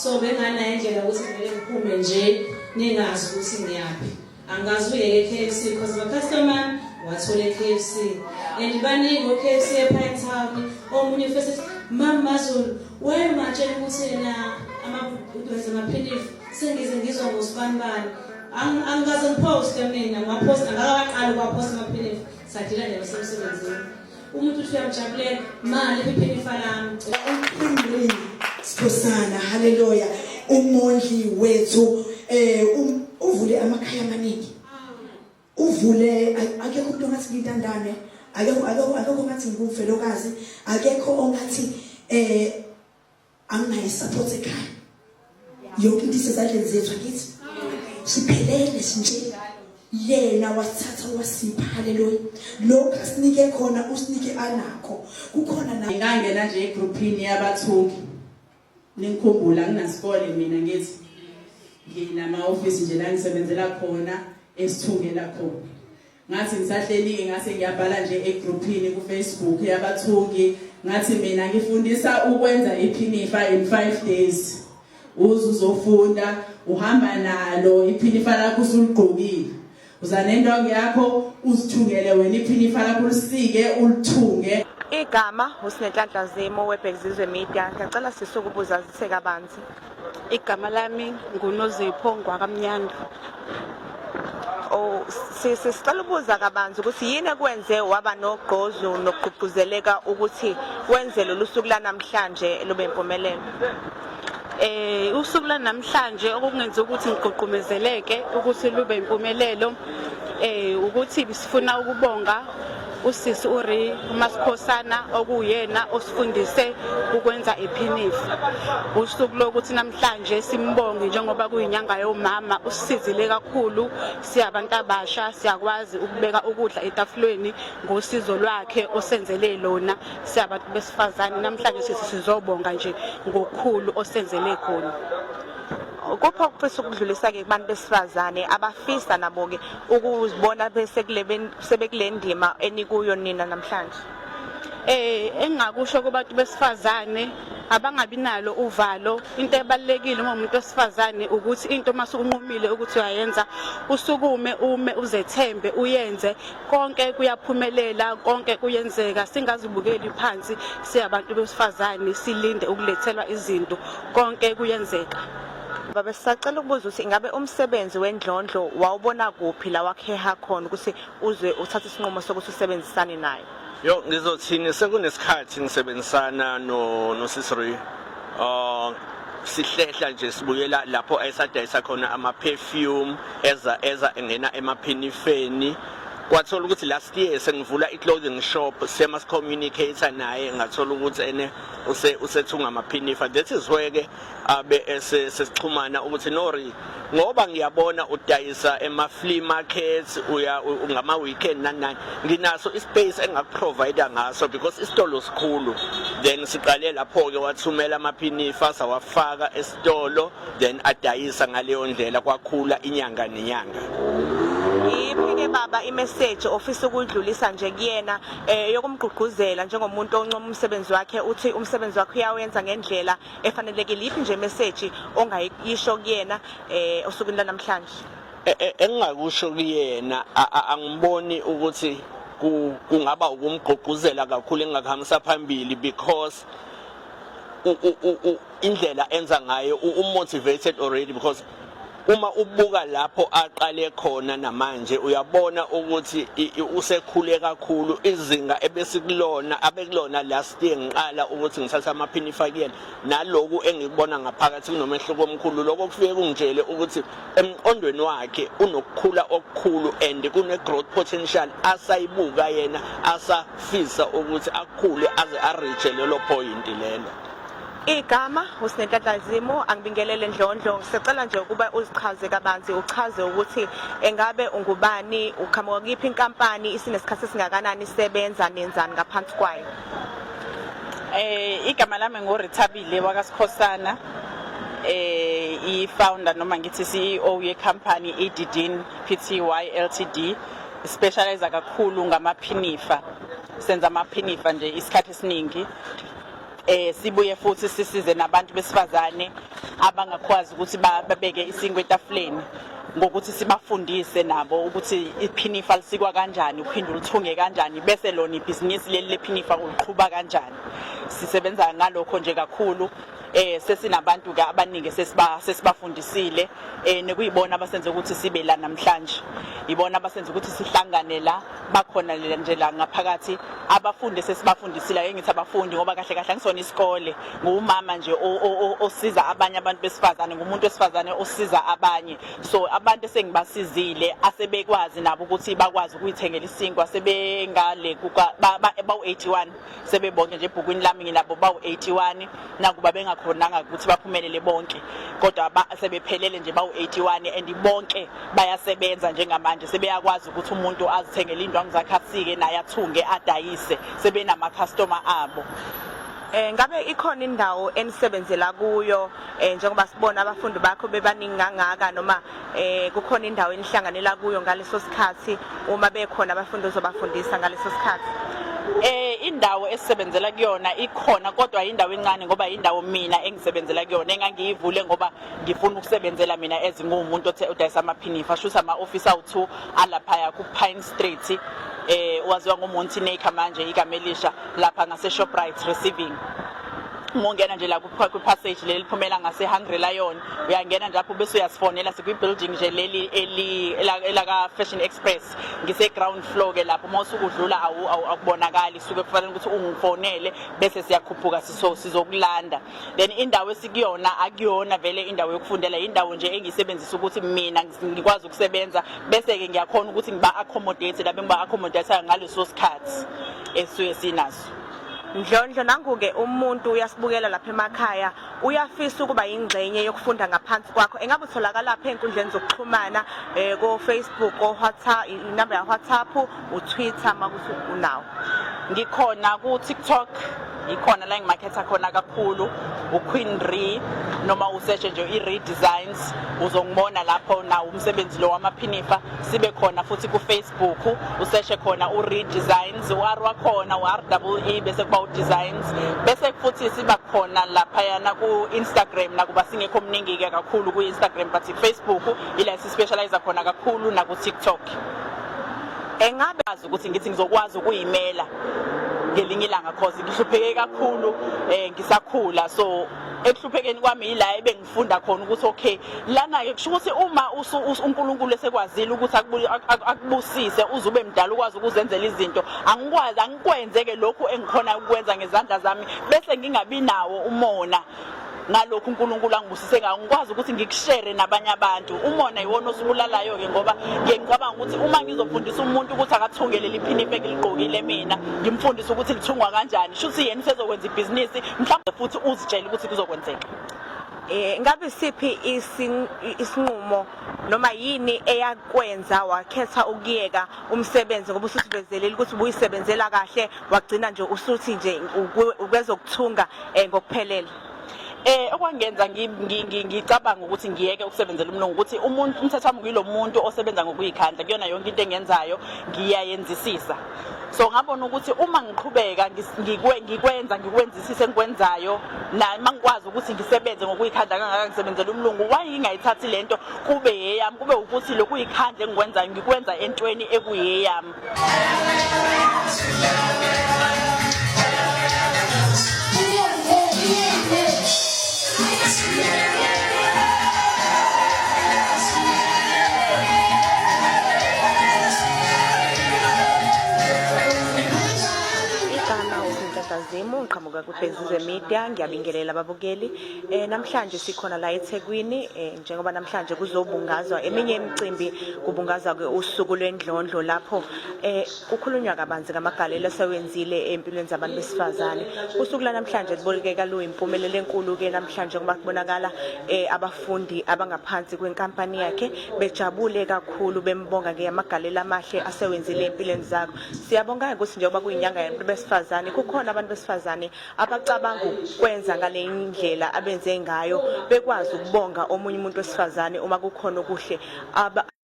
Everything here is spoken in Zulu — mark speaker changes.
Speaker 1: so benganayo indlela ukuthi ngeke ngiphume nje ningazi ukuthi ngiyaphi. Angazi uyeke KFC because my customer wathole KFC and baningi KFC ePine Town omunye first mama Zulu wayematshela ukuthi yena amaphilisi sengize ngizwa ngosibanibani angaze ngiposte mina ngaposta ngakaqala ukwaposta amaphilisi sadila nje basemsebenzini umuntu uthi uyamjabulela mali iphilisi lami
Speaker 2: uphindile Skhosana haleluya umondli wethu uvule amakhaya amaningi uvule akekho umuntu ongathi ngintandane akekho ngathi ngumfelokazi akekho ongathi anginayo support ekhaya yonke into isezandleni zethu akithi siphelele sinje yena wasithatha wasipha haleluya lokho asinike khona usinike anakho kukhona na
Speaker 3: ngangena nje egroupini yabathungi ningikhumbula nginasikole mina ngithi nginama office nje la ngisebenzela khona esithungela khona ngathi ngisahleli ngase ngiyabhala nje egroupini ku Facebook yabathungi ngathi mina ngifundisa ukwenza iphinifa in 5 days uzofunda uhamba nalo iphinifa lakho usuligqokile uzanendongo yakho usithungele wena iphinifa lakho usike ulithunge.
Speaker 4: Igama uSinenhlanhla Zimo weBhekuzizwe Media ngicela sisukubuza sisekabanzi.
Speaker 5: Igama lami nguNozipho Ngwakamnyanda.
Speaker 4: Sicela ubuza kabanzi ukuthi yini kwenze waba nogqozo nokugqugquzeleka ukuthi wenze lo lusuku lanamhlanje lube impumelelo.
Speaker 5: Usuku lanamhlanje okungenza ukuthi ngigqugqumezeleke ukuthi lube impumelelo ukuthi sifuna ukubonga usisi Uri Maskhosana okuyena osifundise ukwenza iphinifa. Usuku lokuthi namhlanje simbonge njengoba kuyinyanga yomama usizile kakhulu siyabantu abasha siyakwazi ukubeka ukudla etafuleni ngosizo lwakhe osenzele lona siyabantu besifazane namhlanje sizobonga nje ngokukhulu osenzele khona. Kupho kufisa ukudlulisa ke kubantu besifazane abafisa nabo ke ukuzibona bese sebekule ndima enikuyo nina namhlanje. Engakusho kubantu besifazane abangabi nalo uvalo into ebalekile uma umuntu wesifazane ukuthi into mase unqumile ukuthi uyayenza usukume uzethembe uyenze konke kuyaphumelela konke kuyenzeka singazibukeli phansi siyabantu besifazane silinde ukulethelwa izinto konke kuyenzeka.
Speaker 4: Baba sisacela ukubuza ukuthi ingabe umsebenzi wendlondlo wawubona kuphi la wakheha khona ukuthi uzwe uthatha isinqumo sokuthi usebenzisane naye.
Speaker 6: Yo ngizothini sekunesikhathi ngisebenzisana no Sisri sihlehla nje sibuyela lapho ayisadayisa khona ama perfume eza engena emaphinifeni kwathola ukuthi last year sengivula i-clothing shop sema communicator naye ngathola ukuthi ene usethunga amaphinifa. That is where ke abe sesixhumana ukuthi Nori ngoba ngiyabona udayisa ema flea markets ngama weekend nani nginaso ispace engakuprovide ngaso because isitolo sikhulu. Then siqale lapho ke wathumela amaphinifa sawafaka esitolo then adayisa ngaleyo ndlela kwakhula inyanga nenyanga.
Speaker 4: Iphike baba imessage ofisa ukudlulisa nje kuyena yokumgqugquzela njengomuntu oncoma umsebenzi wakhe uthi umsebenzi wakhe uyawenza ngendlela efanelekile. Iphi nje message ongayisho kuyena osukwini lanamhlanje?
Speaker 6: Engakusho kuyena angiboni ukuthi kungaba ukumgqugquzela kakhulu engakhamisa phambili because indlela enza ngayo motivated already because uma ubuka lapho aqale khona namanje uyabona ukuthi usekhule kakhulu izinga ebesikulona abekulona last year ngiqala ukuthi ngithatha amaphinifa kuyena naloku engikubona ngaphakathi kunomehluko omkhulu lokho kufike kungitshele ukuthi emqondweni wakhe unokukhula okukhulu and kune growth potential asayibuka yena asafisa ukuthi akhule aze areach lelo point lelo.
Speaker 4: Igama uSinenhlanhla Zimo angibingelele Ndlondlo ngisecela nje ukuba uzichaze kabanzi uchaze ukuthi engabe ungubani uqhamuka kuyiphi inkampani isinesikhathi singakanani isebenza nenzani ngaphansi kwayo.
Speaker 5: Igama lami ngoRithabile wakaSkhosana i-founder noma ngithi CEO yecompany iDidin Pty Ltd specialize kakhulu ngamaphinifa senza amaphinifa nje isikhathi esiningi. sibuye futhi sisize nabantu besifazane abangakwazi ukuthi babeke isinkwa etafuleni ngokuthi sibafundise nabo ukuthi iphinifa lisikwa kanjani uphinde ulithunge kanjani bese lona ibhizinisi leli lephinifa uliqhuba kanjani. Sisebenza ngalokho nje kakhulu. Sesinabantu ke abaningi sesibafundisile nekuyibona abasenze ukuthi sibe la namhlanje. Ibona abasenze ukuthi sihlangane la bakhona nje la ngaphakathi abafundi sesibafundisile ke ngithi abafundi ngoba kahle kahle ngisona isikole ngumama nje osiza abanye abantu besifazane ngumuntu wesifazane osiza abanye. So abantu sengibasizile asebekwazi nabo ukuthi bakwazi ukuyithengela isinkwa sebengale bawu81 sebebonke nje ebhukwini lami nginabo bawu81 nakuba bengakhonanga ukuthi baphumelele bonke kodwa sebephelele nje bawu81 and bonke bayasebenza njengamanje sebeyakwazi ukuthi umuntu azithengele indwangu zakhe asike naye athunge adayise sebenama customer abo.
Speaker 4: Ngabe ikhona indawo enisebenzela kuyo njengoba sibona abafundi bakho bebaningi ngangaka noma kukhona indawo enihlanganela kuyo ngaleso sikhathi uma bekhona abafundi ozobafundisa ngaleso sikhathi?
Speaker 5: Indawo esisebenzela kuyona ikhona kodwa indawo encane ngoba indawo mina engisebenzela kuyona engangiyivule ngoba ngifuna ukusebenzela mina ezingumuntu odayisa amaphinifa shuthi ama office awu2 alapha ku Pine Street waziwa ngoMonty Naker manje igama elisha lapha ngase Shoprite Receiving. Mongena nje la ku passage leli liphumela ngase Hungry Lion uyangena nje lapho bese uyasifonela sikwi building nje leli elaka Fashion Express ngise ground floor ke lapho mawusukudlula akubonakali suke kufanele ukuthi ungifonele bese siyakhuphuka sizokulanda. Then indawo esikuyona akuyona vele indawo yokufundela indawo nje engisebenzisa ukuthi mina ngikwazi ukusebenza bese ke ngiyakhona ukuthi ngiba accommodate labe ngiba accommodate ngaleso sikhathi esuye sinaso.
Speaker 4: Ndlondlo nanguke umuntu uyasibukela lapha emakhaya uyafisa ukuba ingcenye yokufunda ngaphansi kwakho engabe utholakala lapha enkundleni zokuxhumana ko Facebook ko WhatsApp inamba ya WhatsApp uTwitter makuthi unawo.
Speaker 5: Ngikhona ku TikTok ikhona la ngimaketha khona kakhulu uQueen Ree noma usearch nje iRedesigns uzongibona lapho na umsebenzi lo wamaphinifa sibe khona futhi ku Facebook usearch khona uRedesigns uRwa khona uREE bese kuba uDesigns bese futhi siba khona lapha yana ku Instagram nakuba singekho omningi ke kakhulu ku Instagram but Facebook ila sispecialize khona kakhulu na ku TikTok. Engabe azi ukuthi ngithi ngizokwazi ukuyimela ngelinye ilanga cause ngihlupheke kakhulu ngisakhula so ekuhluphekeni kwami ila ebengifunda khona ukuthi okay lana ke kusho ukuthi uma uNkulunkulu esekwazile ukuthi akubusise uzube mdala ukwazi ukuzenzela izinto angikwenzeke lokhu engikhona ukwenza ngezandla zami bese ngingabi nawo umona ngalokhu uNkulunkulu angibusise ngawo ngikwazi ukuthi ngikushare nabanye abantu umona iwona osubulalayo ke ngoba ngiyacabanga ukuthi uma ngizofundisa umuntu ukuthi akathungele liphinifa eligqokile mina ngimfundisa ukuthi lithungwa kanjani shuthi yena usezokwenza ibhizinisi mhlawumbe futhi uzitshela ukuthi kuzokwenzeka.
Speaker 4: Ngabe siphi isinqumo noma yini eyakwenza wakhetha ukuyeka umsebenzi ngoba ususibezelele ukuthi ubuyisebenzela kahle wagcina nje usuthi nje ukwezokuthunga ngokuphelele?
Speaker 5: Okwangenza ngicabanga ukuthi ngiyeke ukusebenzela umlungu ukuthi umuntu umthetho wami kuyilo muntu osebenza ngokuyikhandla kuyona yonke into engenzayo ngiyayenzisisa. So ngabona ukuthi uma ngiqhubeka ngikwenzisise engikwenzayo na mangikwazi ukuthi ngisebenze ngokuyikhandla kangaka ngisebenzela umlungu wayingayithathi lento kube yeyami kube ukuthi lokuyikhandla engikwenzayo ngikwenza entweni ekuyeyami.
Speaker 4: Ngiqhamuka kuBhekuzwe Media ngiyabingelela ababukeli namhlanje sikhona la eThekwini njengoba namhlanje kuzobungazwa eminye imicimbi kubungazwa ke usuku lwendlondlo lapho kukhulunywa kabanzi ngamagalelo asewenzile empilweni zabantu besifazane. Usuku la namhlanje libolekeka luyimpumelelo enkulu ke namhlanje ngoba kubonakala abafundi abangaphansi kwenkampani yakhe bejabule kakhulu bembonga ngeyamagalelo amahle asewenzile empilweni zabo. Siyabonga ukuthi njengoba kuyinyanga yabantu besifazane kukhona abantu besifazane abacabanga ukwenza ngale indlela abenze ngayo bekwazi ukubonga omunye umuntu wesifazane uma kukhona okuhle